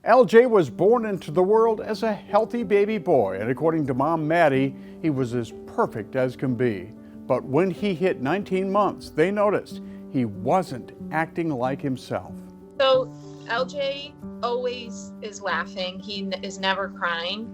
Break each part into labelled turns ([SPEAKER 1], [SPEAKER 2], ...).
[SPEAKER 1] LJ was born into the world as a healthy baby boy, and according to mom Maddie, he was as perfect as can be. But when he hit 19 months, they noticed he wasn't acting like himself.
[SPEAKER 2] So LJ always is laughing. He is never crying.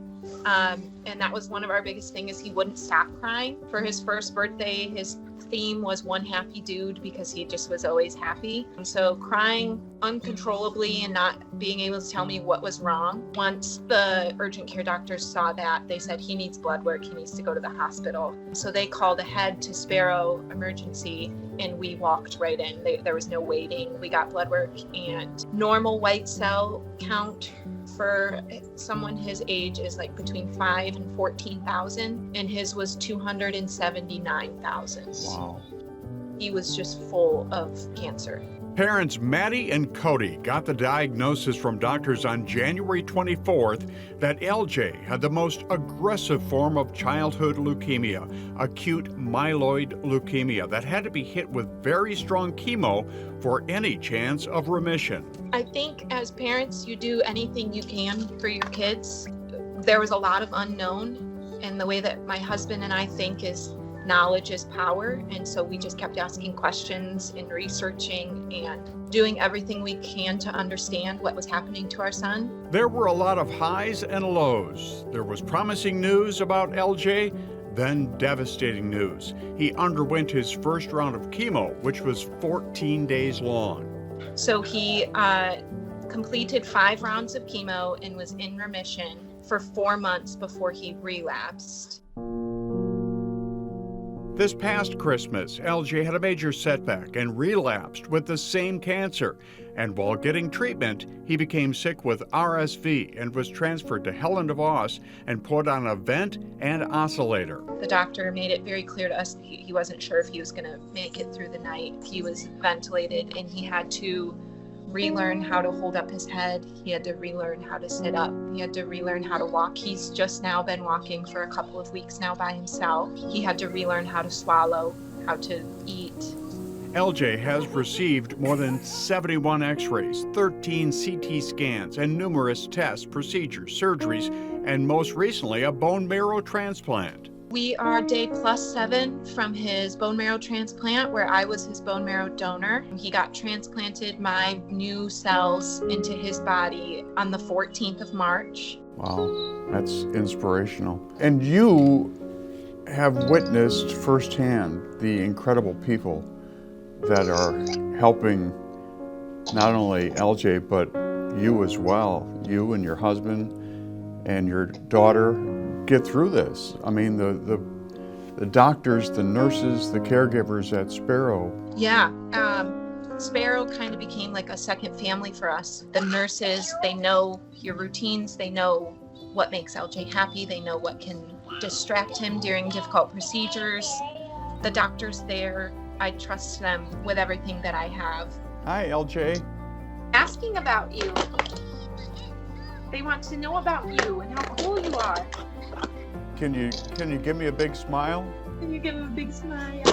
[SPEAKER 2] And that was one of our biggest things, is he wouldn't stop crying. For his first birthday, his theme was one happy dude, because he just was always happy. And so crying uncontrollably and not being able to tell me what was wrong. Once the urgent care doctors saw that, they said he needs blood work, he needs to go to the hospital. So they called ahead to Sparrow Emergency, and we walked right in. There was no waiting. We got blood work, and normal white cell count for someone his age is like between 5 and 14,000, and his was 279,000.
[SPEAKER 1] Wow.
[SPEAKER 2] He was just full of cancer.
[SPEAKER 1] Parents Maddie and Cody got the diagnosis from doctors on January 24th that LJ had the most aggressive form of childhood leukemia, acute myeloid leukemia, that had to be hit with very strong chemo for any chance of remission.
[SPEAKER 2] I think as parents, you do anything you can for your kids. There was a lot of unknown, and the way that my husband and I think is knowledge is power, and so we just kept asking questions and researching and doing everything we can to understand what was happening to our son.
[SPEAKER 1] There were a lot of highs and lows. There was promising news about LJ, then devastating news. He underwent his first round of chemo, which was 14 days long.
[SPEAKER 2] So he completed 5 rounds of chemo and was in remission for 4 months before he relapsed.
[SPEAKER 1] This past Christmas, LJ had a major setback and relapsed with the same cancer. And while getting treatment, he became sick with RSV and was transferred to Helen DeVos and put on a vent and oscillator.
[SPEAKER 2] The doctor made it very clear to us that he wasn't sure if he was going to make it through the night. He was ventilated, and he had to relearn how to hold up his head. He had to relearn how to sit up. He had to relearn how to walk. He's just now been walking for a couple of weeks now by himself. He had to relearn how to swallow, how to eat.
[SPEAKER 1] LJ has received more than 71 x-rays, 13 CT scans, and numerous tests, procedures, surgeries, and most recently a bone marrow transplant.
[SPEAKER 2] We are day +7 from his bone marrow transplant, where I was his bone marrow donor. He got transplanted my new cells into his body on the 14th of March.
[SPEAKER 1] Wow, that's inspirational. And you have witnessed firsthand the incredible people that are helping not only LJ, but you as well, you and your husband and your daughter, get through this. I mean, the doctors, the nurses, the caregivers at Sparrow.
[SPEAKER 2] Yeah, Sparrow kind of became like a second family for us. The nurses, they know your routines, they know what makes LJ happy, they know what can distract him during difficult procedures. The doctors there, I trust them with everything that I have.
[SPEAKER 1] Hi, LJ.
[SPEAKER 2] Asking about you. They want to know about you and how cool you are.
[SPEAKER 1] Can you give me a big smile?
[SPEAKER 2] Can you give him a big smile?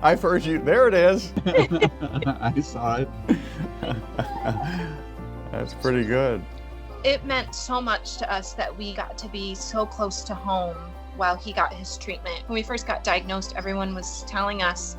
[SPEAKER 1] I've heard you. There it is.
[SPEAKER 3] I saw it.
[SPEAKER 1] That's pretty good.
[SPEAKER 2] It meant so much to us that we got to be so close to home while he got his treatment. When we first got diagnosed, everyone was telling us,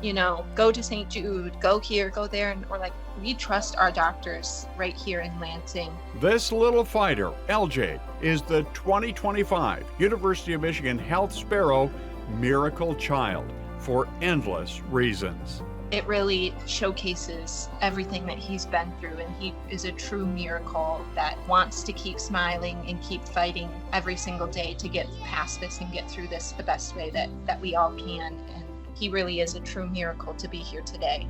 [SPEAKER 2] go to St. Jude, go here, go there. And we're like, we trust our doctors right here in Lansing.
[SPEAKER 1] This little fighter, LJ, is the 2025 University of Michigan Health Sparrow Miracle Child for endless reasons.
[SPEAKER 2] It really showcases everything that he's been through, and he is a true miracle that wants to keep smiling and keep fighting every single day to get past this and get through this the best way that we all can. And he really is a true miracle to be here today.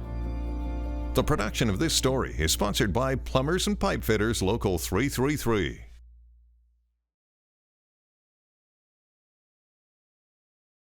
[SPEAKER 4] The production of this story is sponsored by Plumbers and Pipe Fitters Local 333.